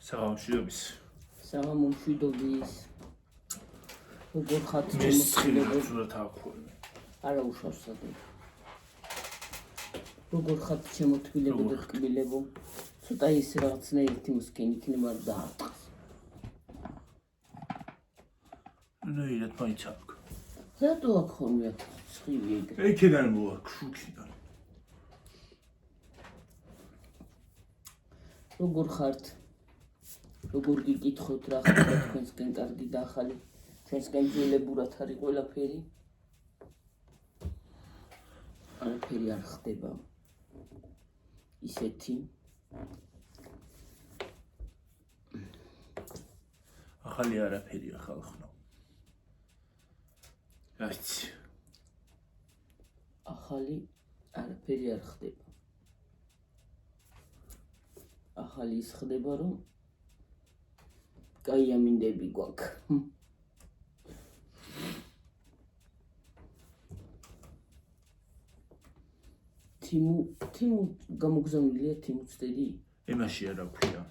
საღამოშიდობის. საღამოშიდობის. როგორ ხარ ჩემოწყილებული ზურათ აქვს. არა უშავს საერთოდ. როგორ ხარ ჩემოთბილებო და ტკბილებო. ცოტა ის რაღაცნაირი მოსკენ იქნება და დაარტყს. ნეირად მაინც აქვს. რატო აქ ხოლმე ცხივი ეგრე? ეკიდან მოაქვს შუქიდან. როგორ ხართ? როგორ გიკითხოთ რა ხდება თქვენსკენ კარგი და ახალი? ჩვენსკენ ძვილებურად არის ყველაფერი? არაფერი არ ხდება. ისეთი ახალი არაფერია ხალხო. რაიცი. ახალი არაფერი არ ხდება. ახალი ის ხდება რომ კაი ამინდები გვაქვს. თიმუ გამოგზავნილია თიმუცდედი? იმაში არა ქვია.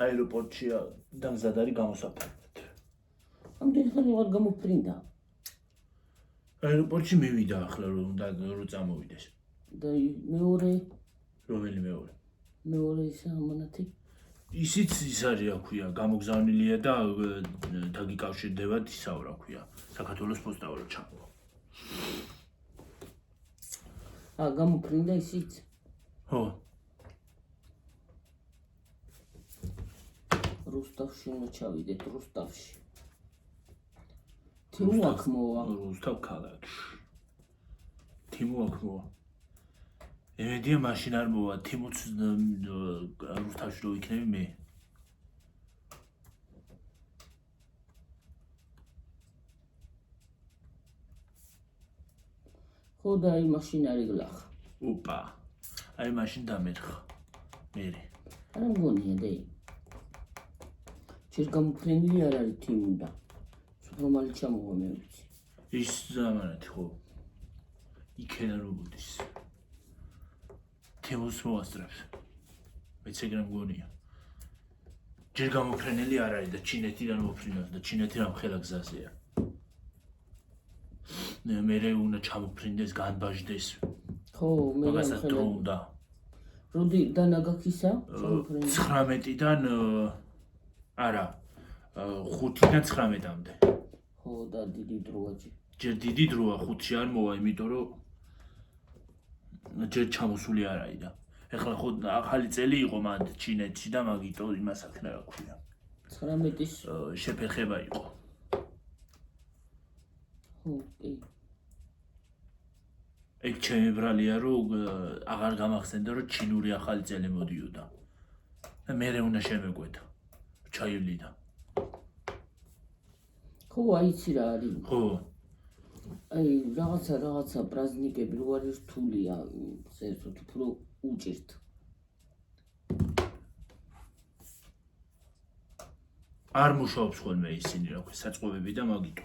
აეროპორტშია დამზადარი გამოსაფრთხოდ. ამდენი ხანი ვარ გამოფრინდა. აეროპორტში მივიდა ახლა რომ წამოვიდეს. და მეორე რომელი მეორე? მეორე ის ამანათი? ისიც ის არის რა ქვია, გამოგზავნილია და დაგიკავშირდებათ ისაო რა ქვია. საქართველოს პოსტაო რა ჩამოვა. გამოფრინდა ისიც? ხო. რუსთავში უნდა ჩავიდეთ, რუსთავში. თიმუ აქ მოვა. რუსთავ ქალაქში. თიმუ აქ მოვა. ემედია მაშინ არ მოვა, თიმუც რუსთავში რო იქნები მე. ხო და აი მაშინ არის გლახ. ოპა. აი მაშინ დამერხა. მერე. არა მგონია და ჯერ გამოფრენილი არ არის თიმუ და სუპრომალი ჩამოვა მე ვიცი. ის ზამანათი ხო. იქენა რო მოდის. თემოს მოასწრებს. მეც ეგრე მგონია. ჯერ გამოფრენილი არ არის და ჩინეთიდან მოფრინავს და ჩინეთი რამ ხელა გზაზეა. მერე უნდა ჩამოფრინდეს, განბაჟდეს. ხო, მე მაგასაც დრო უნდა. როდი დანაგაქისა? 19-დან არა 5-დან 19-მდე. ხო და დიდი დროა ჯერ. ჯერ დიდი დროა 5-ში არ მოვა, იმიტომ რომ ჯერ ჩამოსული არ არის და ეხლა ხო ახალი წელი იყო მანდ ჩინეთში და მაგიტო იმას აქნა რა ქვია. 19-ის შეფერხება იყო. ხო, კი. ეგ ჩემი ბრალია რომ აღარ გამახსენდა რომ ჩინური ახალი წელი მოდიოდა. და მერე უნდა შემეკვეთა. ჩაივლიდა. ხო, აიცი რა არის. ხო. აი რაღაცა პრაზნიკები რო არის რთულია, საერთოდ უფრო უჭირთ. არ მუშაობს ხოლმე ისინი რა ქვია, საწყობები და მაგიტო.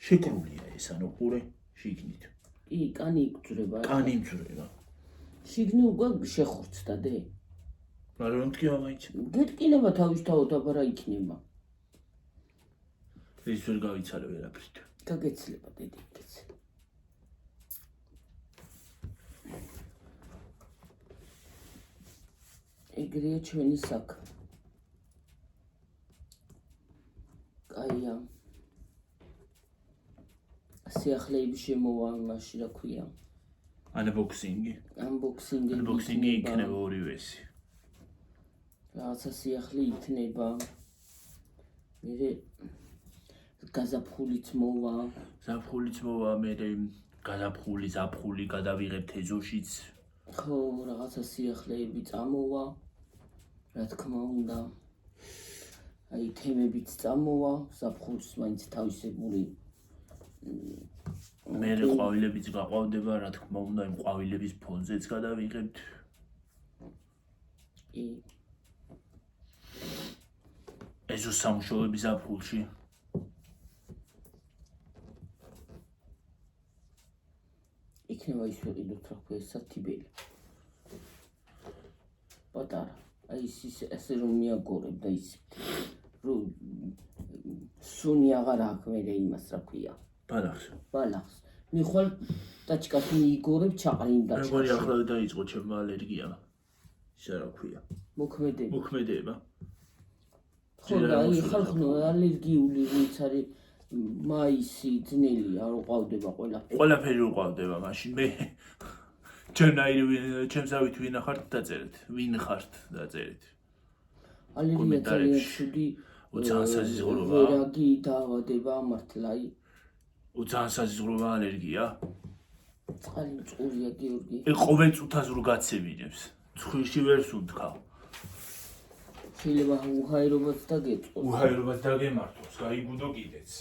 შეკრულია ეს ანუ ყურე შიგნით. კი, კანი იგძრება. კანი იგძრება. შიგნი უკვე შეხურცდა დე. მაგრამ მტკივა მაინც. გეტკინება თავისთავად აბარა იქნება. ის ვერ გავიცალე ვერაფრით. გაგეცლება დედი გეცლება. ეგრეა ჩვენი საქმე. კაია. სიახლეები შემოვა იმაში რა ქვია. ანბოქსინგი. ანბოქსინგი იქნება ორივესი. რაღაცა სიახლე იქნება. მერე გაზაფხულიც მოვა. ზაფხულიც მოვა, მერე ზაფხული გადავიღებთ ეზოშიც. ხო, რაღაცა სიახლეები წამოვა. რა თქმა უნდა. აი თემებიც წამოვა, ზაფხულს მაინც თავისებური მერე ყვავილებიც გაყვავდება, რა თქმა უნდა, იმ ყვავილების ფონზეც გადავიღებთ. კი. ეზოს სამუშაოები ზაფხულში. იქნება ის ვიყიდოთ რა ქვია სათიბელი. პატარა. აი ის ესე რომ მიაგორებ და ის რომ სუნი აღარ აქვს მე იმას რა ქვია ბალახს მიხვალ დაჭკას მიიგორებ ჩაყრინ დაჭკას მეგონი ახლა დაიწყო ჩემმა ალერგია ისა რა ქვია მოქმედება ხო და აი ხალხო ალერგიული ვინც არის მაისი ძნელი არ უყავდება ყველაფერი უყავდება მაშინ მე ჩემსავით ვინ ხართ დაწერეთ ვინ ხართ დაწერეთ ალერგია ძალიან ცუდი უცან საზღვრობა ვერაგი დაავადება მართლა აი უცან საზღვრობა ალერგია წყალი მწყურია გიორგი ყოველ წუთას რო გაცემინებს ცხვირში ვერ სუნთქავ შეიძლება უჰაერობას დაგეწყოს უჰაერობას დაგემართოს გაიგუდო კიდეც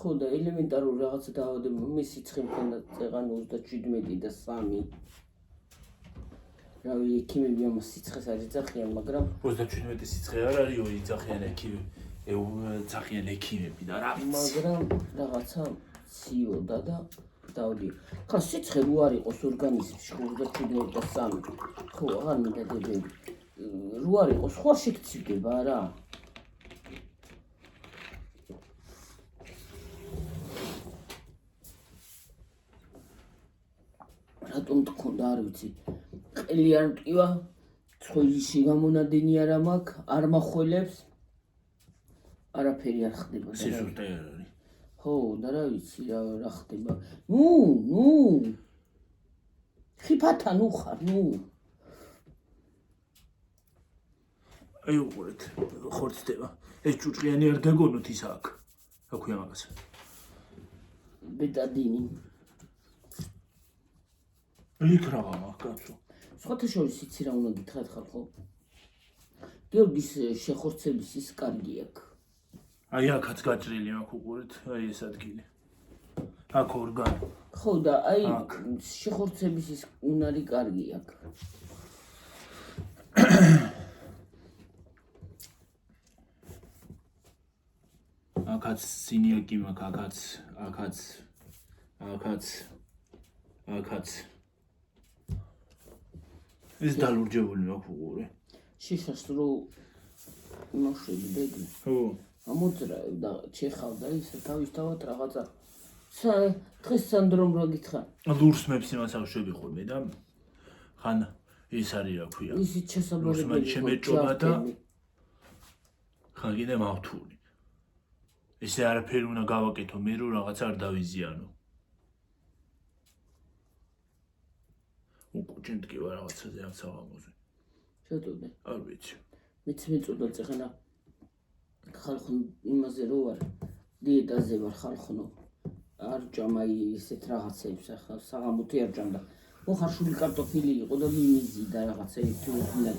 ხო და ელემენტარულ რაღაცა დაავადება მე სიცხე მქონდა წეღან 37 და 3 რავი ექიმები ამას სიცხეს არ იძახიან მაგრამ 37 სიცხე არ არისო იძახიან ეძახიან ექიმები და რა ვიცი მაგრამ რაღაცა ციოდა და დავდი ხა სიცხე რო არ იყოს ორგანიზმში 37 და 3 ხო აღარ მინდა დებები რო არ იყოს ხო შეგწირდება რა რატომ თქონდა არ ვიცი ყელი არ მტკივა ცხოველში გამონადენი არ მაქვს არ מחველებს არაფერი არ ხდება სიზურტე არ არის ხო და რა ვიცი რა ხდება ნუ ხიფათან უხარ ნუ აი უყურეთ ხორცდება ეს ჭუჭყიანი არ დაგონოთ ის აქ რა ქვია მაგას ბეტადინი იქ რაღა მაქვს კაცო სხვათა შორის იცი რა უნდა გითხრათ ხალხო გიორგის შეხორცების ის კარგი აქვს აი აქაც გაჭრილი მაქვს უყურეთ აი ეს ადგილი აქ ორგანი ხო და აი შეხორცების ის უნარი კარგი აქვს აქაც სინიაკი მაქვს აქაც ეს დალურჯებული მაქვს უყურე შიშას რო მოშვები ბედი ხო ამოძრა და ჩეხავ და ისე თავისთავად რაღაცა დღეს სანდრომ რა გითხრა ლურს მეფს იმას ავშვები ხოლმე და ხან ის არის რა ქვია ისიც შესაძლებელი შემეჭობა და ხან კიდე მავთული ესე არაფერი უნდა გავაკეთო მე რომ რაღაცა არ დავიზიანო უკუჩენ ტკივა რაღაცაზე ამ საღამოზე შეტოდე არ ვიცი მეც მეწოდა წეხნა ხალხო იმაზე რო ვარ დიეტაზე ვარ ხალხო არ ჯამა ისეთ რაღაცებს ახლა საღამოთი არ ჯამდა მოხარშული კარტოფილი იყო და მიმიზი და რაღაცა ისეთი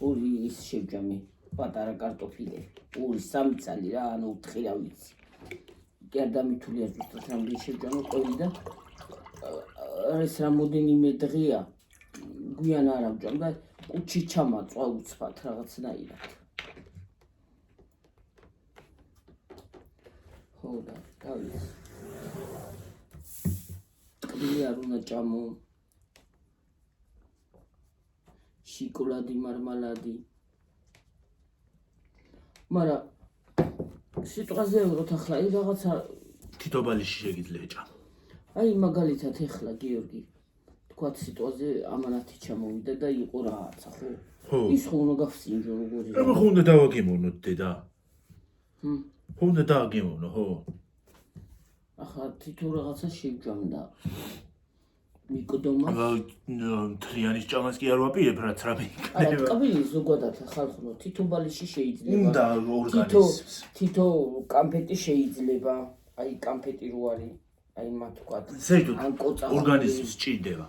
ორი ის შევჯამე პატარა კარტოფილი 2-3 წელი რა ანუ 4 რა ვიცი კი არ დამითვლია ზუსტად რამდენი შევჯამე ყოველი და ეს რამოდენიმე დღეა გვიან არ ამჯამ და კუჩი ჩამაწვა უცბად რაღაცნაირად ხო და დავიცი ტკბილი არ უნდა ჭამო შოკოლადი მარმალადი მაგრამ სიტყვაზე ვიყოთ ახლა აი რაღაცა თითობალიში შეგიძლია ჭამო აი მაგალითად ეხლა გიორგი თქვათ სიტყვაზე ამანათი ჩამოვიდა და იყო რაღაცა ხო ის ხო უნდა გახსინჯო როგორი აბა ხო უნდა დავაგემოვნოთ დედა ხო უნდა დააგემოვნო ხო ახლა თითო რაღაცა შევჯამდა მიკდომა თრიანის ჭამას კი არ ვაპირებ რაც რა მეკნება არა ტკბილი ზოგადად ხალხო თითობალიში შეიძლება უნდა ორგანიზმს თითო კამფეტი შეიძლება აი კამფეტი რო არის აი მათ თქვათ საერთოდ ორგანიზმს ჭირდება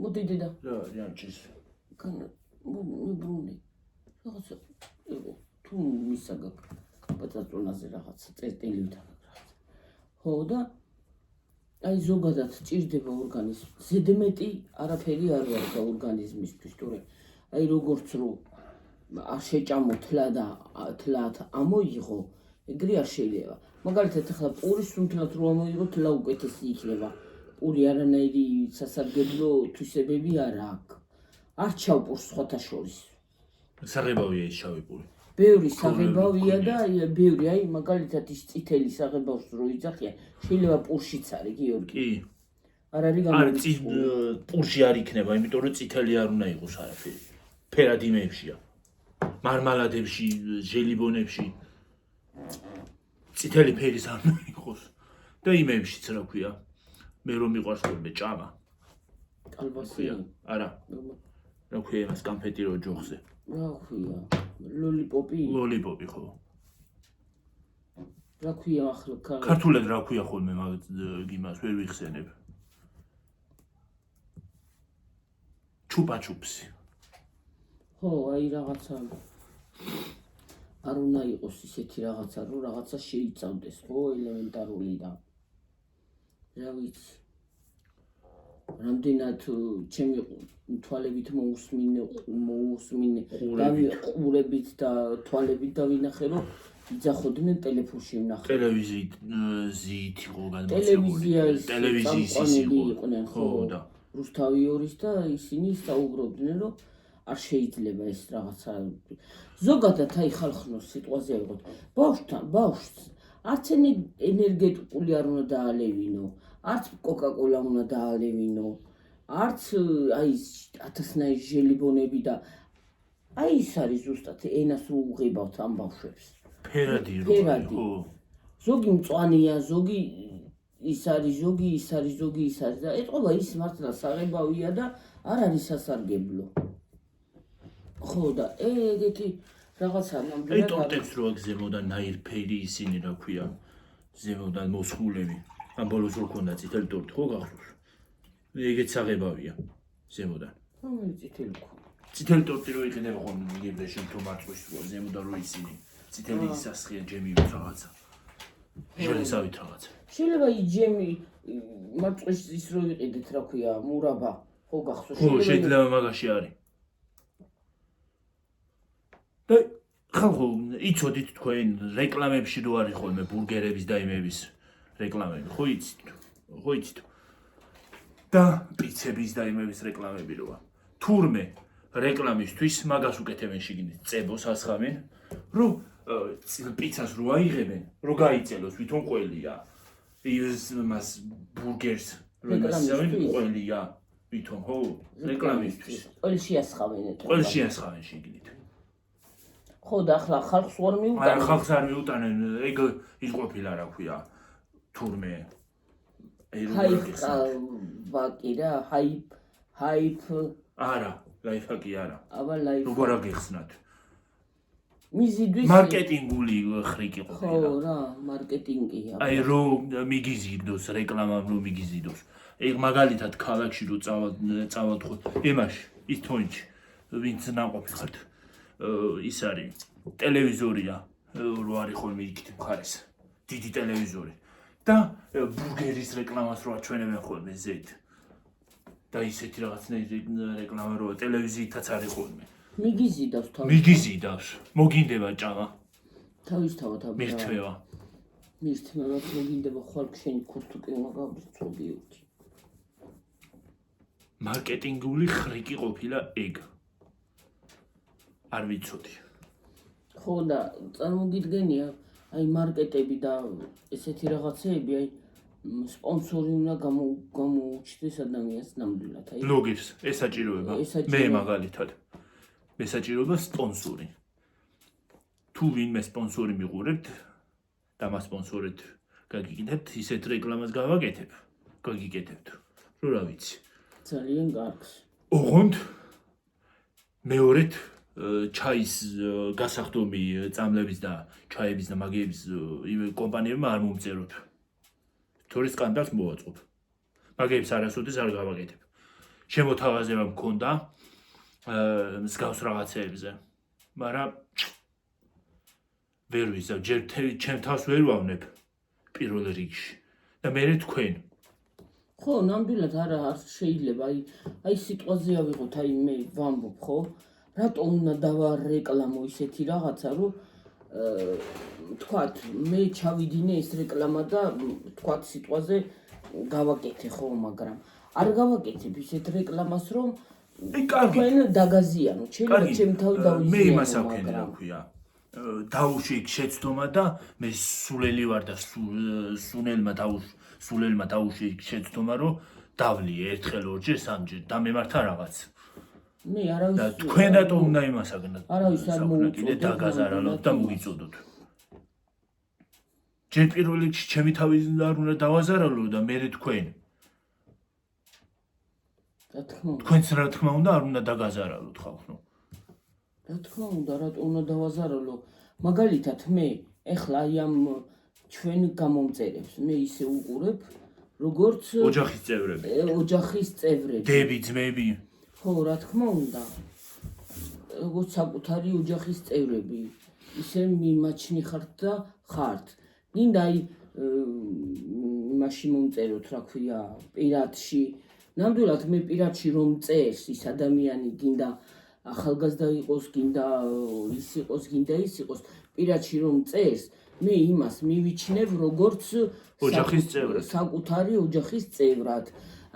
მოდი დედა რა ჯანჭის მიბრუნე რაღაცა თუ მისაგა პაწაწონაზე რაღაცა წერტილითან ხო და აი ზოგადად ჭირდება ორგანიზმს ზედმეტი არაფერი არ ვარ და ორგანიზმისთვის თორე აი როგორც რო არ შეჭამო თლა და თლათ ამოიღო ეგრე არ შეიძლება მაგალითად ახლა პურის სუნთლად რო ამოიღო თლა უკეთესი იქნება პური არანაირი სასარგებლო თვისებები არ აქვს არ ჩავპურს სხვათა შორის. საღებავია ის შავი პური. ბევრი საღებავია და ბევრი, აი მაგალითად ის წითელი საღებავს რო იძახიან, შეიძლება პურშიც არის, გიორგი. კი. არ არის არ გამოიწვეული. პურში არ იქნება, იმიტომ რომ წითელი არ უნდა იყოს არაფერი. ფერად იმეებშია. მარმალადებში, ჟელიბონებში წითელი ფერის არ უნდა იყოს. და იმეებშიც რა ქვია. მე რომ მიყვარს ხოლმე ჭამა. კალბასია. არა. რა ქვია იმას კანფეტი რო ჯოხზე. რა ქვია? ლოლიპოპი? ლოლიპოპი ხო. რა ქვია ახლა ქართულად რა ქვია ხოლმე მაგ იმას ვერ ვიხსენებ. ჩუპაჩუპსი. ხო, აი რაღაცა არ უნდა იყოს ისეთი რაღაცა, რომ რაღაცა შეიცავდეს, ხო, ელემენტარული და რა ვიცი. რამდენად ჩემი თვალებით მოусმინე ყურებით და თვალებით დავინახე, რომ იძახოდნენ ტელეფონში ვნახე. ტელევიზიით იყო ტელევიზიის ტელევიზიის იყვნენ, ხო და რუსთავი ორის და ისინი საუბრობდნენ, რომ არ შეიძლება ეს რაღაცა. ზოგადად აი ხალხნოს სიტყვაზე ავიღოთ. ბავშვს არც ენერგეტიკული არ უნდა დაალევინო, არც კოკა-კოლა უნდა დაალევინო, არც აი 1000 ჟელიბონები და აი ის არის ზუსტად ენას უღებავთ ამ ბავშვებს. ფერადი ხო. ზოგი მწვანეა, ზოგი ის არის, ზოგი ის არის, ზოგი ის არის და ეტყობა ის მართლა საღებავია და არ არის სასარგებლო. ხო და ეგეთი რაღაცა ნამდვილად აი ტოტებს რო აქ ზემოდან ნაირფერი ისინი რა ქვია ზემოდან მოსხულები ამ ბოლოს რო ქონდა წითელი ტორტი ხო გახსოვს ეგეც საღებავია ზემოდან წითელი ტორტი რო იყიდება ხოლმე მიგებდეში თუ მარწყვის რო ზემოდან რო ისინი წითელი ისასხია ჯემივით რაღაცა ჟელესავით რაღაცა შეიძლება ის ჯემი მარწყვის ის რო იყიდეთ რა ქვია მურაბა ხო გახსოვს ხო შეიძლება მაგაში არის და ხალხო იცოდით თქვენ რეკლამებში რო არის ხოლმე ბურგერების და იმების რეკლამები ხო იცით და პიცების და იმების რეკლამები როა თურმე რეკლამისთვის მაგას უკეთებენ შიგნით წებოს ასხამენ რომ პიცას რო აიღებენ რო გაიწელოს ვითომ ყველია ის მას ბურგერს რო გასავენ ყველია ვითომ ხო რეკლამისთვის ყველში ასხავენ შიგნით ხო და ახლა ხალხს არ მიუტანენ. ხალხს არ მიუტანენ, ეგ ის ყოფილა რა ქვია. თურმე ჰაიპ რა, ჰაიპ არა, ლაიფაკი არა. აბა ლაიფ. როგორ აგიხსნათ? მიზიდვის მარკეტინგული ხრიკი ყოფილა. ხო რა, მარკეტინგია. აი რო მიგიზიდოს რეკლამა რო მიგიზიდოს. ეგ მაგალითად ქალაქში რო წავალთ ხო იმაში, ის თონჩი, ვინც ნაყოფი ხართ. ის არის ტელევიზორია რო არის ხოლმე იქით მხარეს დიდი ტელევიზორი და ბურგერის რეკლამას რო აჩვენებენ ხოლმე ზეთ და ისეთი რაღაცნაირი რეკლამა რო ტელევიზიითაც არის ხოლმე მიგიზიდავს მოგინდება ჭამა თავისთავად მირთმევა მოგინდება ხვალ შენი ქურთუკი მაგაბრწობიოთი მარკეტინგული ხრიკი ყოფილა ეგ არ ვიცოდი. ხო და წარმოგიდგენია, აი მარკეტები და ესეთი რაღაცეები, აი სპონსორი უნდა გამოუჩნდეს ადამიანს ნამდვილად. აი ბლოგერს ეს საჭიროება. მე მაგალითად. მე საჭიროება სპონსორი. თუ ვინმე სპონსორი მიყურებთ და მას სპონსორით გაგიკეთებთ, ისეთ რეკლამას გაგიკეთებთ. რო რა ვიცი. ძალიან კარგს. ოღონდ მეორედ ჩაის გასახდომი წამლების და ჩაების და მაგიების კომპანიებმა არ მომწეროთ. თორე სკანდალს მოვაწყობ. მაგიებს არასოდეს არ გავაკეთებ. შემოთავაზება მქონდა მსგავს რაღაცეებზე. მაგრამ ვერ ვიზავ, ჯერ ჩემ თავს ვერ ვავნებ პირველ რიგში. და მე თქვენ. ხო, ნამდვილად არა შეიძლება. აი სიტყვაზე ავიღოთ, აი მე ვამბობ, ხო? რატო უნდა დავარეკლამო ისეთი რაღაცა, რომ თქვათ, მე ჩავიდინე ეს რეკლამა და თქვათ სიტყვაზე გავაკეთე ხო, მაგრამ არ გავაკეთებ ისეთ რეკლამას, რომ კარგი. თქვენ დაგაზიანოთ. შეიძლება ჩემი თავი მე დავიზიანო, იმას აქვენ, რა მაგრამ ქვია. დაუში იქ შეცდომა და მე სულელი ვარ და სულელმა დაუში იქ შეცდომა, რომ დავლი ერთხელ, ორჯერ, სამჯერ და მემართა რაღაც. მე და არავის თქვენ რატომ უნდა იმას აგნათ? არავის არ კიდე მოუწოდეთ, დაგაზარალოთ და ნამდვილად მოგიწოდოთ. ჯერ პირველ რიგში ჩემი თავი არ უნდა დავაზარალო და მერე თქვენ. რა თქმა უნდა. თქვენც რა თქმა უნდა არ უნდა დაგაზარალოთ ხალხო. რა თქმა უნდა, რატო უნდა დავაზარალო? მაგალითად მე ეხლა აი ამ ჩვენ გამომწერებს მე ისე უყურებ, როგორც ოჯახის წევრები, ოჯახის წევრები. დები, ძმები. ხო, რა თქმა უნდა. როგორც საკუთარი ოჯახის წევრები, ისე მიმაჩნი ხართ და ხართ. გინდა აი იმაში მომწეროთ, რა ქვია, პირადში. ნამდვილად მე პირადში რომ წერს ის ადამიანი, გინდა ახალგაზრდა იყოს, გინდა ის იყოს, გინდა ის იყოს, პირადში რომ წერს, მე იმას მივიჩნევ როგორც ოჯახის წევრად. საკუთარი ოჯახის წევრად.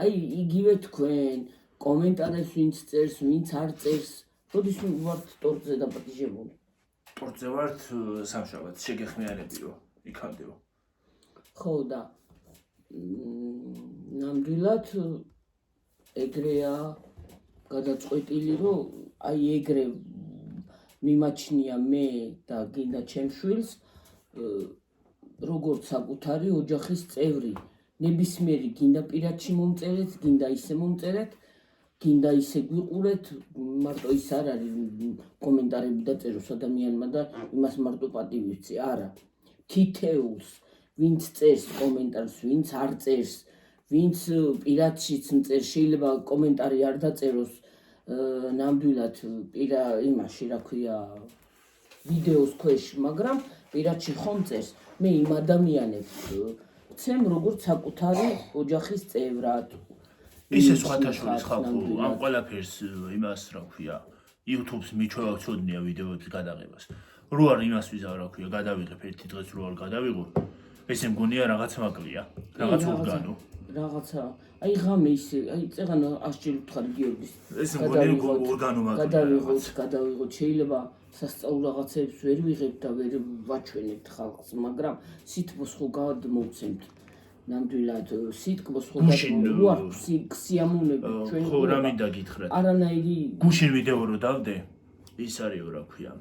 აი იგივე თქვენ კომენტარებს ვინც წერს, ვინც არ წერს, როდის ვართ ტორტზე დაპატიჟებული. ტორტზე ვართ სამშაბათ, შეგეხმიანებიო, იქამდეო. ხო და ნამდვილად ეგრეა გადაწყვეტილი, რომ აი ეგრე მიმაჩნია მე და გინდა ჩემს შვილს როგორც საკუთარი ოჯახის წევრი. ნებისმიერი გინდა პირადში მომწერეთ, გინდა ისე მომწერეთ, გინდა ისე გვიყურეთ, მარტო ის არ არის კომენტარები დაწეროს ადამიანმა და იმას მარტო პატივი ვცი, არა. თითეულს ვინც წერს კომენტარს, ვინც არ წერს, ვინც პირადშიც მწერს, შეიძლება კომენტარი არ დაწეროს ნამდვილად იმაში, რა ქვია, ვიდეოს ქვეშ, მაგრამ პირადში ხომ წერს. მე იმ ადამიანებს ვცემ როგორც საკუთარი ოჯახის წევრად. ისე სხვათა შორის ხალხო ამ ყველაფერს იმას რა ქვია, YouTube-ს მიჩვევა ვცოდნია ვიდეოების გადაღებას. რო არ იმას ვიზავ, რა ქვია, გადავიღებ ერთი დღეს რო არ გადავიღო, ესე მგონია რაღაც მაკლია, რაღაც ორგანო. რაღაცა, აი ღამე ისე, აი წეღან ასჯერ ვთხარი გიორგის. ესე მგონია ორგანო მაკლია. გადავიღოთ, შეიძლება სასწაულ რაღაცებს ვერ ვიღებთ და ვერ ვაჩვენებთ ხალხს, მაგრამ სითბოს ხო გადმოვცემთ. ნამდვილად სიტყვას ხო გადმოვართ სიამოვნებით ჩვენ ხო რა მინდა გითხრათ. არანაირი გუშინ ვიდეო რო დავდე, ის არისო რა ქვია.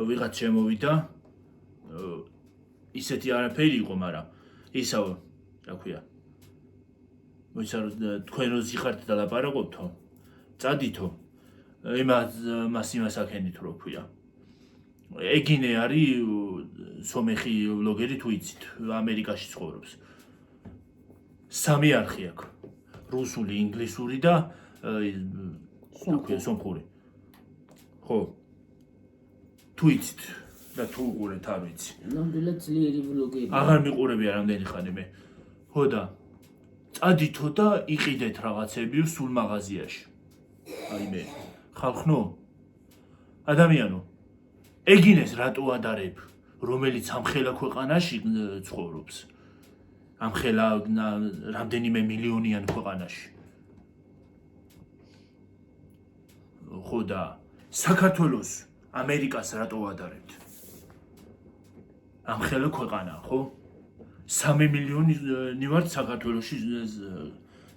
ვიღაც შემოვიდა, ისეთი არაფერი იყო, მაგრამ ისავ რა ქვია. მოიცარ თქვენ რო ზიხართ და ლაპარაკობთო, წადითო, იმას აქენით რო ქვია. ეგინე არის სომეხი ბლოგერი თუ იცით, ამერიკაში ცხოვრობს. სამი არხი აქვს. რუსული, ინგლისური და სომხური. ხო. თუ იცით და თუ უყურეთ, არ ვიცი. ნამდვილად ძლიერი ბლოგერი. აღარ მიყურებია რამდენი ხანი მე. ხო და წადითო და იყიდეთ რაღაცები სულ მაღაზიაში. აი მე ხალხნო ადამიანო ეგინეს რატო ადარებ, რომელიც ამხელა ქვეყანაში ცხოვრობს. ამხელა რამდენიმე მილიონიან ქვეყანაში. ხო და საქართველოს, ამერიკას რატო ადარებთ? ამხელა ქვეყანა, ხო? 3 მილიონი ვართ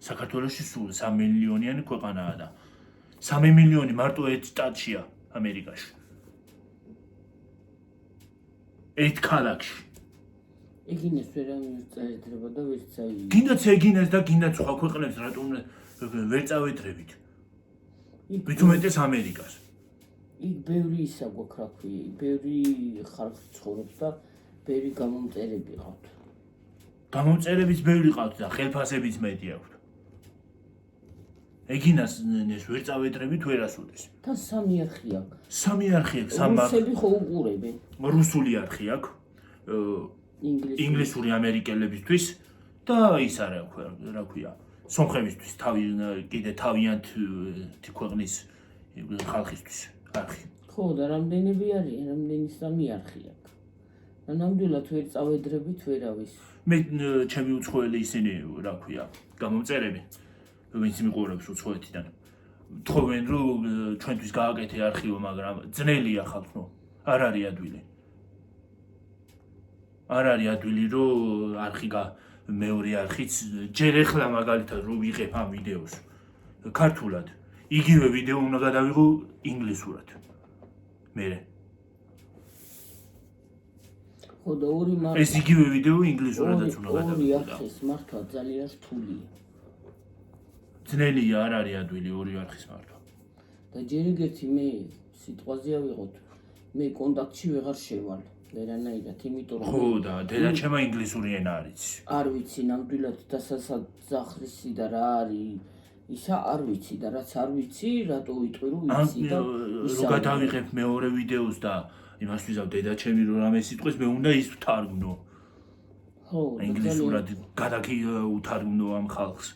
საქართველოში სულ 3 მილიონიანი ქვეყანაა და 3 მილიონი მარტო ერთ შტატშია ამერიკაში. ერთ ქალაქში. ეგინეს ვერ წაედრება და ვერ წაი. გინდაც ეგინეს და გინდაც სხვა ქვეყნებს რატომ ვერ წავედრებით? ვით უმეტეს ამერიკას. იქ ბევრი ისა გვაქვს, რა ქვია, ბევრი ხალხი ცხოვრობს და ბევრი გამომწერები ყავთ. გამომწერებიც ბევრი ყავთ და ხელფასებიც მეტი აქვს. ეგინას ვერ წავედრებით ვერასოდეს. თან სამი არხი აქვს. სამი არხი აქვს, რუსები ხო უყურებენ. რუსული არხი აქვს, ინგლისური ამერიკელებისთვის და ის არა რა ქვია, სომხებისთვის კიდე თავიანთი ქვეყნის ხალხისთვის არხი. ხო და რამდენები არიან, რამდენი სამი არხი აქვს. და ნამდვილად ვერ წავედრებით ვერავის. მე ჩემი უცხოელი ისინი რა ქვია, გამომწერები, ვინც მიყურებს უცხოეთიდან. თხოვენ რომ ჩვენთვის გააკეთე არქივო, მაგრამ ძნელია ხალხო, არ არის ადვილი. არ არის ადვილი რომ არქი მეორე არხიც ჯერ ეხლა მაგალითად რომ ვიღებ ამ ვიდეოს ქართულად. იგივე ვიდეო უნდა გადავიღო ინგლისურად. მერე ხო და ორი ეს იგივე ვიდეო ინგლისურადაც უნდა ორი გადავიღო. არხის მართვა ძალიან რთულია. ძნელია, არ არის ადვილი ორი არხის მართვა. და ჯერ ეგერთი მე სიტყვაზე ავიღოთ, მე კონტაქტში ვეღარ შევალ. ვერანაირად, იმიტომ რომ ხო და დედაჩემა ინგლისური ენა არის. არ ვიცი ნამდვილად დასასახრისი და რა არის ისა არ ვიცი და რაც არ ვიცი, რატო ვიტყვი რომ ვიცი და რო გადავიღებ მეორე ვიდეოს და იმას ვიზავ დედაჩემი რომ რამე სიტყვის მე უნდა ის ვთარგმნო. ხო, ინგლისურად გადაკი უთარგმნო ამ ხალხს.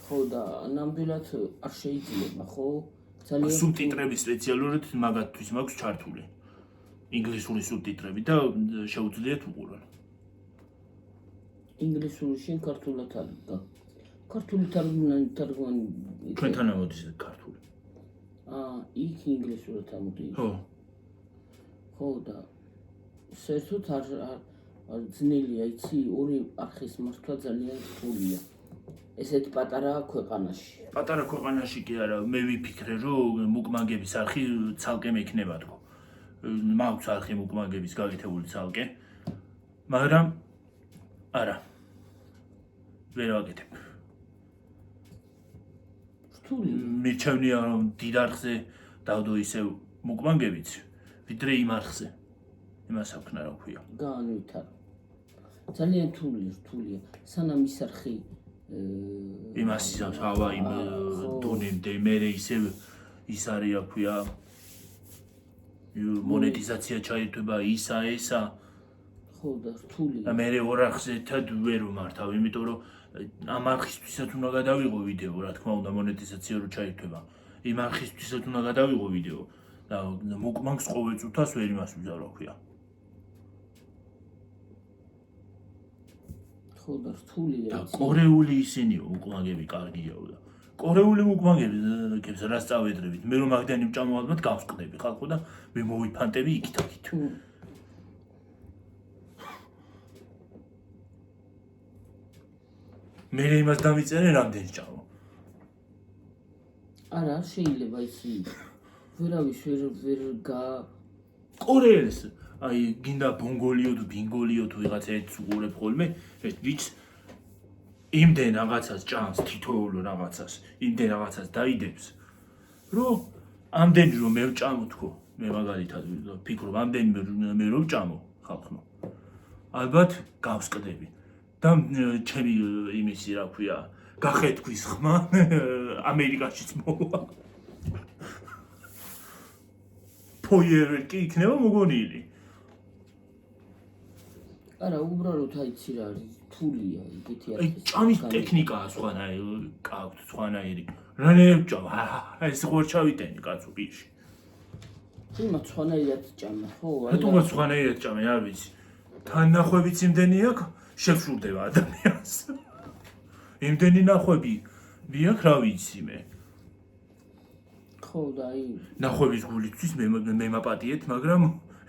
ხო და ნამდვილად არ შეიძლება, ხო? ძალიან სუბტიტრები სპეციალურად მაგათთვის მაქვს ჩართული. ინგლისური სუბტიტრები და შეუძლიათ უყურონ. ინგლისური შენ ქართულად არის და ქართული თარგმანი ჩვენთან ამოდის ქართული. იქ ინგლისურად ამოდის. ხო. ხო და საერთოდ არ ძნელია, იცი, ორი არხის მართვა ძალიან რთულია. ესეთ პატარა ქვეყანაში. პატარა ქვეყანაში კი არა, მე ვიფიქრე რომ მუკმაგების არხი ცალკე მექნება თქო. მაქვს არხი მუკმაგების გაკეთებული ცალკე. მაგრამ არა. ვერ ვაკეთებ. რთულია. მირჩევნია რომ დიდ არხზე დავდო ისევ მუკმაგებიც, ვიდრე იმ არხზე. იმას აქვს რა ქვია. განვითარო. ძალიან რთულია. სანამ ის არხი იმას ისავს ავა იმ დონემდე მე ისევ ის არის რა ქვია მონეტიზაცია ჩაირთვება ისა ესა ხო და რთულია. და მე ორ არხზე ერთად ვერ ვმართავ, იმიტომ რომ ამ არხისთვისაც უნდა გადავიღო ვიდეო, რა თქმა უნდა მონეტიზაცია რო ჩაირთვება. იმ არხისთვისაც უნდა გადავიღო ვიდეო და მოკმანგს ყოველ წუთას ვერ იმას ვიზავ რა ქვია. ხო და რთულია. და კორეული ისინიო მოკმანგები კარგიაო და კორეული მოკმანგებს რას წავედრებით, მე რომ მაგდანი ვჭამო ალბათ გავსყდები ხალხო და მე მოვიფანტები იქით-აქით. მე იმას დამიწერე რამდენი ჭამო. არა, შეიძლება ისი. ვერავის ვერ კორეელს აი გინდა ბონგოლიო თუ ბინგოლიო თუ ვიღაცა ერთს უყურებ ხოლმე, ეს ვიც იმდენ რაღაცას ჭამს თითოეულ რაღაცას, იმდენ რაღაცას დაიდებს, რომ ამდენი რომ მე ვჭამო თქო, მე მაგალითად ვფიქრობ, ამდენი მე რომ ვჭამო ხალხო. ალბათ გავსკდები. და ჩემი იმისი რა ქვია, გახეთქვის ხმა ამერიკაშიც მოვა. ფოიერკი იქნება მოგონილი. არა, უბრალოდ აიცი რა არის, რთულია ეგეთი აი ჭამის ტექნიკაა სხვანაირი, გაქვთ სხვანაირი. რანაირად ჭამ? ეს ხوار ჩავიტენი კაცო პირში. იმათ სხვანაირად ჭამა, ხო? რატომაც სხვანაირად ჭამე, არ ვიცი. თანახვებიც იმდენი აქვს, შევშურდება ადამიანს. იმდენი ნახვები ვიაქვს, რა ვიცი მე. ხო და აი ნახვების გულისთვის მე მაპატიეთ, მაგრამ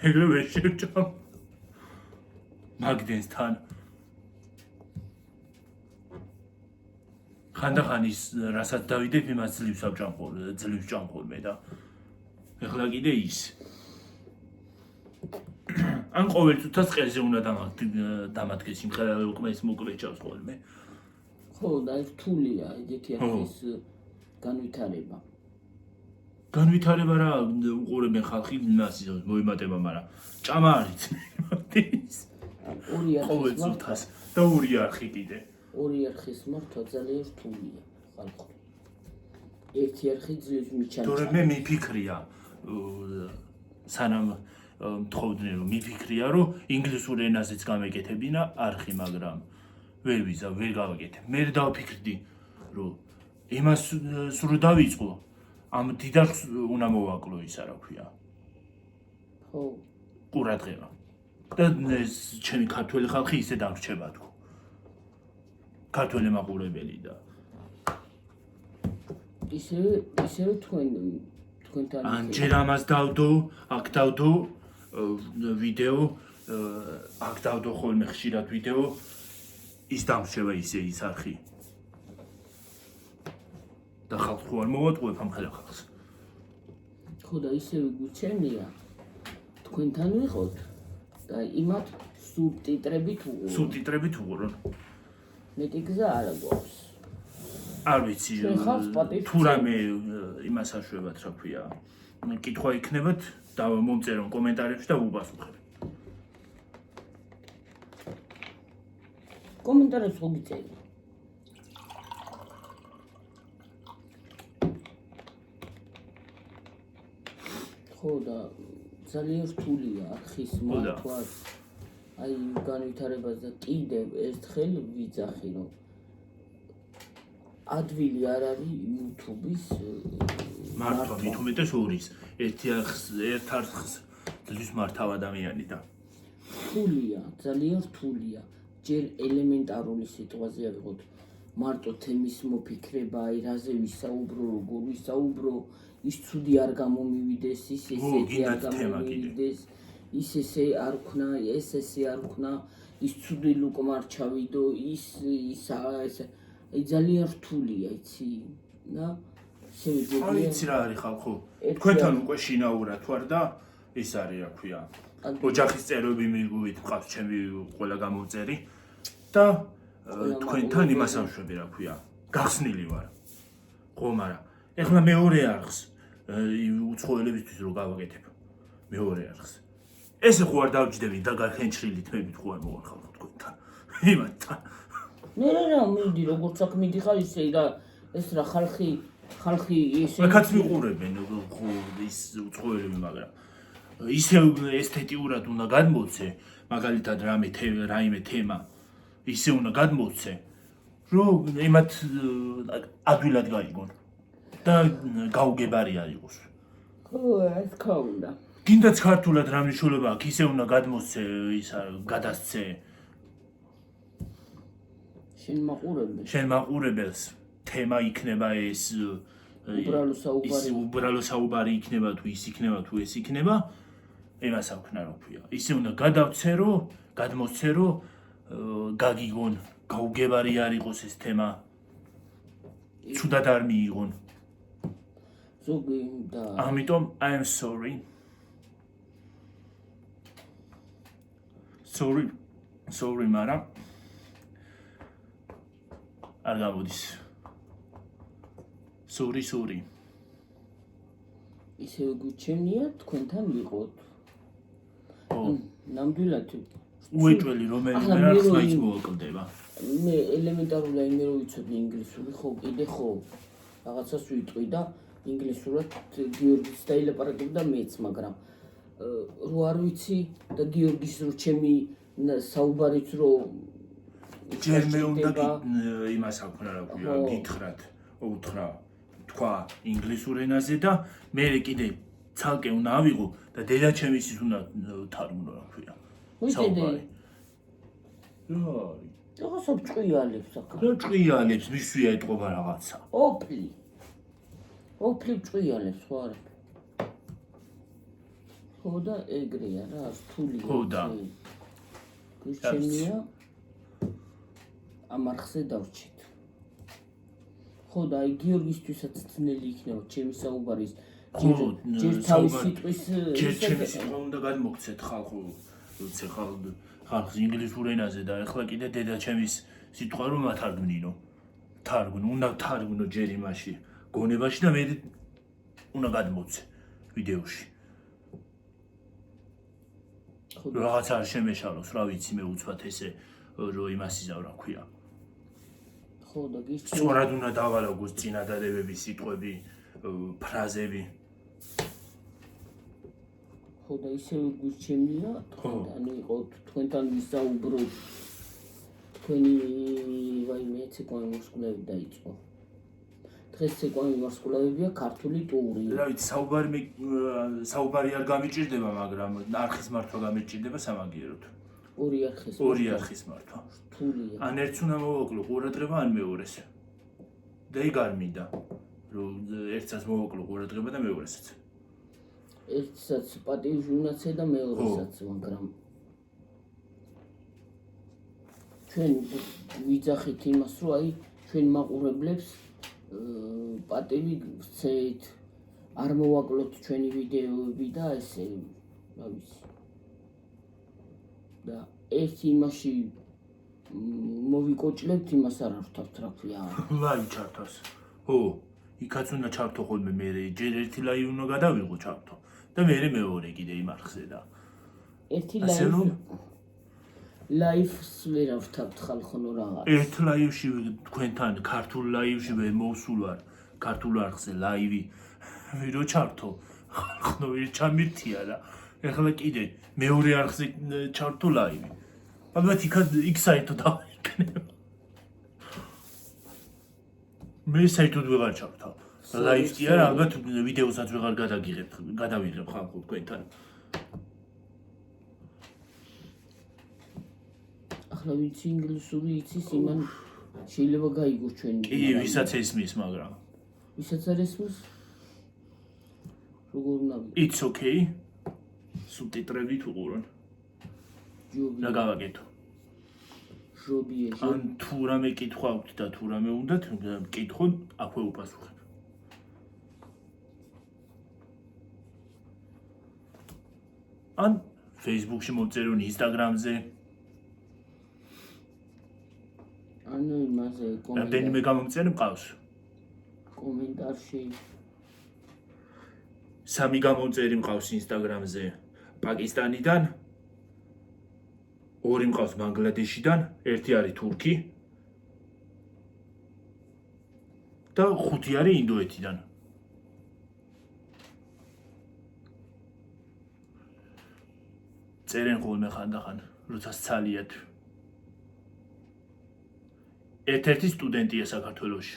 ეგრე ვერ შევჭამ. მაგდენსთან. ხანდახან ის რასაც დავიდებ, იმას ძლივს ვჭამ ხოლმე და ეხლა კიდე ის. ან ყოველ წუთას ყელზე უნდა დამადგეს იმხელა უკმეს მოკვეჭავს ხოლმე. ხო და აი რთულია ეგეთი არხის განვითარება. განვითარება რა უყურებენ ხალხი იმას ისევ მოემატება, მაგრამ ჭამა არის ის. ორი ყოველ არხის წუთას და ორი არხი კიდე. ორი არხის მართვა ძალიან რთულია ხალხო. ერთი არხი ძლივს მიჩანს. თორემ მე მიფიქრია სანამ მთხოვდნენ რომ მიფიქრია რომ ინგლისურ ენაზეც გამეკეთებინა არხი, მაგრამ ვერ ვიზავ, ვერ გავაკეთებ. მე დავფიქრდი რომ იმას სულ დავიწყო, ამ დიდ არხს უნდა მოვაკლო ისა რა ქვია. ხო. ყურადღება. და ეს ჩემი ქართველი ხალხი ისე დარჩება თქო. ქართველი მაყურებელი და ისევე თქვენთან ან ჯერ ამას დავდო, აქ დავდო ვიდეო, აქ დავდო ხოლმე ხშირად ვიდეო, ის დამრჩება ისე ის არხი. და ხალხს ხო არ მოვატყუებ ამ ხალხს. ხო და ისევე გუჩენია თქვენთან ვიყოთ და იმათ სუბტიტრებით უყუროთ. სუბტიტრებით უყურონ. მეტი გზა არა გვაქვს. არ ვიცი, ჩვენ ხალხს პატივს თუ რამე იმას აშვებათ, რა ქვია. კითხვა იქნებათ და მომწერონ კომენტარებში და უპასუხებ. კომენტარებს ხო გიწევი? ხო და ძალიან რთულია არხის მართვა. აი განვითარებას და კიდევ ერთხელ ვიძახი რომ ადვილი არ არის YouTube-ის მართვა მით უმეტეს ორის. ერთ არხს ძლივს მართავ ადამიანი და რთულია, ძალიან რთულია. ჯერ ელემენტარული სიტყვაზე ავიღოთ მარტო თემის მოფიქრება, აი რაზე ვისაუბრო, როგორ ვისაუბრო, ის ცუდი არ გამომივიდეს, ის ესეთი არ გამომივიდეს, ის ესე არ ვქნა, ეს ესე არ ვქნა, ის ცუდი ლუკმა არ ჩავიდო, ის ესე აი ძალიან რთულია, იცი? და აი იცი რა არის ხალხო? თქვენთან უკვე შინაურად ვარ და ის არის, რა ქვია. ოჯახის წევრები მიგვით მყავს ჩემი ყველა გამომწერი და თქვენთან იმას ამშვები, რა ქვია. გახსნილი ვარ. ხო, მაგრამ ეხლა მეორე არხს უცხოელებისთვის რო გავაკეთებ. მეორე არხს. ესე ხო არ დავჯდები და გახენჩრილი თმებით ხო არ მოვარხავ თქვენთან. იმათთან. მე რა მიდი როგორც აქ მიდიხარ ისე და ეს რა ხალხი ესე მაგაც მიყურებენ ხო ის უცხოელები, მაგრამ ისე ესთეტიურად უნდა გადმოცე, მაგალითად რაიმე თემა ისე უნდა გადმოცე, რომ იმათ ადვილად გაიგონ და გაუგებარი არ იყოს. ხო, ეს თქო უნდა. კიდაც ქართულად რა მნიშვნელობა აქვს, ისე უნდა გადმოცე, ის გადასცე შენ მაყურებელს თემა იქნება ეს უბრალო საუბარი იქნება თუ ის იქნება თუ ეს იქნება, იმას აქვნა რა ქვია. ისე უნდა გადმოცე რომ გაგიგონ, გაუგებარი არ იყოს ეს თემა. ცუდად არ მიიღონ. ზოგი და ამიტომ I am sorry. Sorry, მაგრამ არ გამოდის. Sorry. ისევ გუჩენია თქვენთან ვიყოთ. ნამდვილად უეჭველი რომელიმე არხს მაინც მოვაკლდება. მე ელემენტარულად იმე რო ვიცოდი ინგლისური, ხო კიდე ხო რაღაცას ვიტყვი და ინგლისურად გიორგის დაილაპარაკებდა მეც, მაგრამ რო არ ვიცი და გიორგის რო ჩემი საუბარიც რო ჯერ მე უნდა იმას აქვნა რა ქვია, გითხრათ, უთხრა, თქვა ინგლისურ ენაზე და მე კიდე ცალკე უნდა ავიღო და დედაჩემისის უნდა თარგმნო რა ქვია. საუბარი. რაღაცა ჭყიალებს აქ. რა ჭყიალებს, მისვია ეთყობა რაღაცა. ოფლი ჭყიალებს ხო არა? ხო და ეგრეა რა, რთულია. ხო და გუჩენია ამ არხზე დავრჩით. ხო და აი გიორგისთვისაც ძნელი იქნება ჩემი საუბარის ჯერ თავის სიტყვის ჯერ ჩემი სიტყვა უნდა გადმოგცეთ ხალხო, როცა ხალხს ინგლისურ ენაზე და ეხლა კიდე დედაჩემის სიტყვა რომ ათარგმნინო. უნდა თარგმნო ჯერ იმაში გონებაში და მე უნდა გადმოცე ვიდეოში. რაღაც არ შემეშალოს, რა ვიცი მე უცბად ესე რომ იმას იზავ რა ქვია. ხო და გიჩვენე. სწორად უნდა დავალაგოს წინადადებების სიტყვები, ფრაზები. ხო და ისევ გუჩენია, თქვენთან ვიყოთ, თქვენთან ვისაუბროთ. თქვენი ვაიმე ცეკვანი ვარსკვლავები დაიწყო. დღეს ცეკვანი ვარსკვლავებია ქართული ტური. რა ვიცი, საუბარი არ გამიჭირდება, მაგრამ არხის მართვა გამიჭირდება სამაგიეროდ. ორი არხის მართვა. რთულია. ან ერთს უნდა მოვაკლო ყურადღება, ან მეორეს. და იქ არ მინდა. რომ ერთსაც მოვაკლო ყურადღება და მეორესაც. ერთსაც პატივი უნაცე და მეორესაც, მაგრამ ჩვენ ვიძახით იმას, რომ აი ჩვენ მაყურებლებს პატივი ვცეთ, არ მოვაკლოთ ჩვენი ვიდეოები და ესე, რა ვიცი. და ერთ იმაში მოვიკოჭლებთ, იმას არ ვთავთ, რა ქვია. ლაივ ჩართავს. ხო, იქაც უნდა ჩართო ხოლმე მე ჯერ ერთი ლაივი უნდა გადავიღო ჩართო და მე მეორე კიდე იმ არხზე და ერთი ასე რომ ლაივს ვერ ავთავთ ხალხონო რაღაც. ერთ ლაივში თქვენთან ქართულ ლაივში ვერ მოვსულ ვარ ქართულ არხზე ლაივი ვირო ჩართო ხალხო ვერ ჩამირთია და ეხლა კიდე მეორე არხზე ჩართო ლაივი ალბათ იქ საერთოდ დავიქნებ მე საერთოდ ვეღარ ჩავთავ ლაივს კი არა ალბათ ვიდეოსაც ვეღარ გადავიღებ ხალხო თქვენთან ახლა ვიცი ინგლისური იცის იმან შეიძლება გაიგოს ჩვენი კი ვისაც ესმის მაგრამ ვისაც არ ესმის როგორ უნდა It's okay სუბტიტრებით უყურონ რა გავაკეთო ჟობიაში ან თუ რამე კითხვა აქვთ და თუ რამე უნდათ კითხონ აქვე უპასუხებ ან Facebook-ში მოვწერონ Instagram-ზე ანუ იმაზე რამდენიმე გამომწერი მყავს კომენტარში სამი გამომწერი მყავს Instagram-ზე პაკისტანიდან ორი მყავს ბანგლადეშიდან ერთი არის თურქი და ხუთი არის ინდოეთიდან წერენ ხოლმე ხანდახან როცა სცალიათ ერთ-ერთი სტუდენტია საქართველოში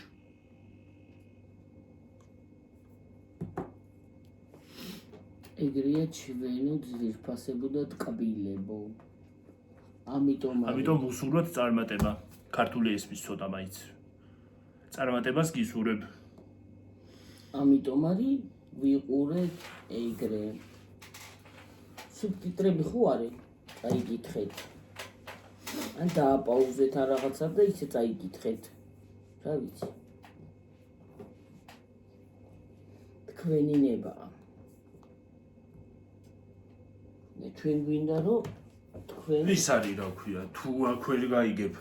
ეგრეა ჩვენო ძვირფასებო და ტკბილებო ამიტომ უსურვოთ წარმატება ქართული ესმის ცოტა მაინც წარმატებას გისურვებ ამიტომ არის ვიყურეთ ეგრე სუბტიტრები ხო არის წაიკითხეთ ან დააპაუზეთ ან რაღაცა და ისე წაიკითხეთ რა ვიცი თქვენი ნება და ჩვენ გვინდა რომ თქვენ ის არის რა ქვია თუ აქ ვერ გაიგებ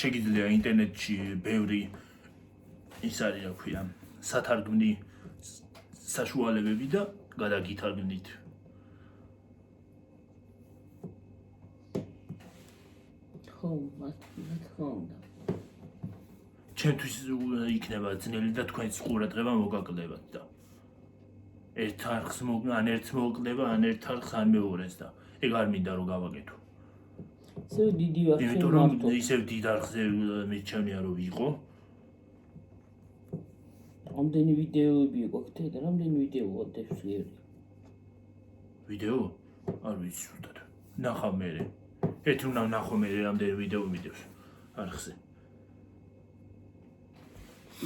შეგიძლია ინტერნეტში ბევრი ის არის რა ქვია სათარგმნი საშუალებები და გადაგითარგმნით ხო მართლა ჩემთვის იქნება ძნელი და თქვენს ყურადღება მოგაკლებათ და ერთ არხს ან ერთს მოვკლდება ან ერთ არხს ან მეორეს და ეგ არ მინდა რომ გავაკეთო ისევ დიდი არხი იმიტომ რომ ისევ დიდ არხზე მიჩვენია რომ ვიყო ამდენი ვიდეოები გვაქვს და რამდენი ვიდეოა დევსგერი ვიდეო არ ვიცი ზუსტად ნახავ მე ერთი უნდა ვნახო მე რამდენი ვიდეო მიდევს არხზე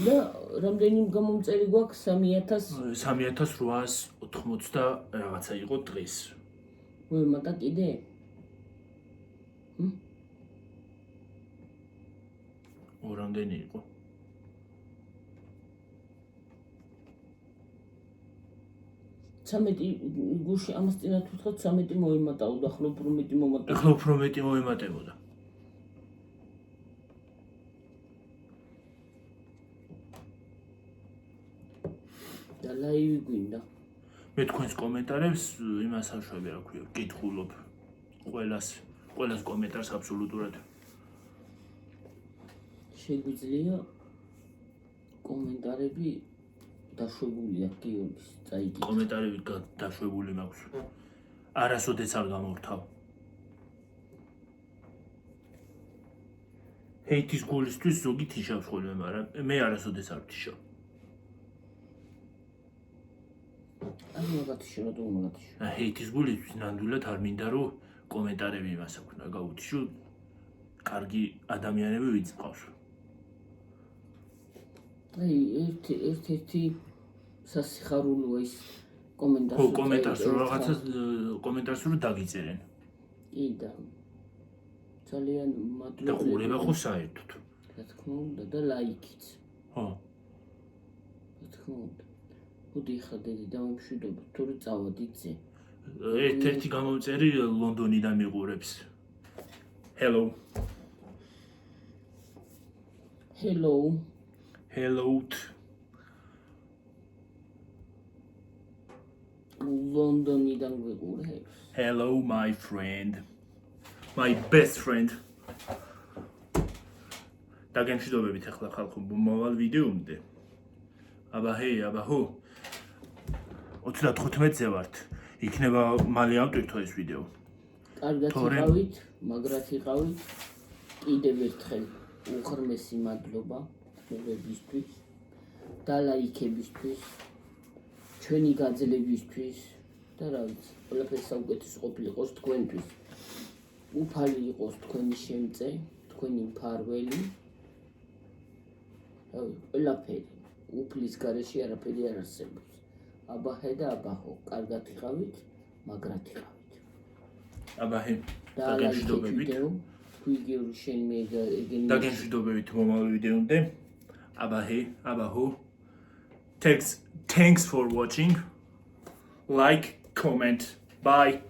და რამდენი გამომწერი გვაქვს 3880 და რაღაცა იყო დღეს მოიმატა კიდე რამდენი იყო გუში ამას წინათ ვთქვათ 13 მოიმატაო და ახლა უფრო მეტი მომატა ახლა უფრო მეტი მოემატებოდა და ლაივი გვინდა მე თქვენს კომენტარებს იმას აშვები რა ქვია ვკითხულობ ყველას კომენტარს აბსოლუტურად შეგვიძლია კომენტარები დაშვებულია გიორგის წაიგე კომენტარები დაშვებული მაქვს არასოდეს არ გამორთავ ჰეითის გულისთვის ზოგი თიშავს ხოლმე მაგრამ მე არასოდეს არ ვთიშავ არ მოგათიშო რა მოგათიშო ჰეითის გულისთვის ნამდვილად არ მინდა რომ კომენტარები იმას აქვს და გაუთიშო კარგი ადამიანები ვინც მყავს აი ერთ-ერთი სასიხარულოა ის კომენტარს ხო, კომენტარს რო რაღაცა კომენტარს რო დაგიწერენ. კი და ძალიან და მადლობა. ყურება ხო საერთოდ. რა თქმა უნდა და ლაიქიც. ხო. რა თქმა უნდა. მოდი ხა დედი დავიმშვიდობ, თორე წავად იცი. ერთ-ერთი გამომწერი ლონდონიდან მიყურებს. Hello. Hello. Hello. ლონდონიდან გვიყურებს. Hello my friend. My best friend. დაგემშვიდობებით ახლა ხალხო მოვალ ვიდეომდე. აბა ჰო. 35-ზე ვართ. იქნება მალე ავტვირთო ეს ვიდეო. კარგად იყავით, მაგრად იყავით. კიდევ ერთხელ უღრმესი მადლობა მოგებისთვის და ლაიქებისთვის, ჩვენი გაძლებისთვის და რა ვიცი, ყველაფერს საუკეთესო ყოფილიყოს თქვენთვის. უფალი იყოს თქვენი შემწე, თქვენი მფარველი. ყველაფერი, უფლის გარეშე არაფერი არ არსებობს. აბაჰე და აბაჰო, კარგად იყავით, მაგრად იყავით. აბაჰე, დაგემშვიდობებით. ვიდეო შენ მე ეგენი დაგემშვიდობებით მომავალ ვიდეომდე. აბაჰო. Thanks for watching. Like, comment. Bye.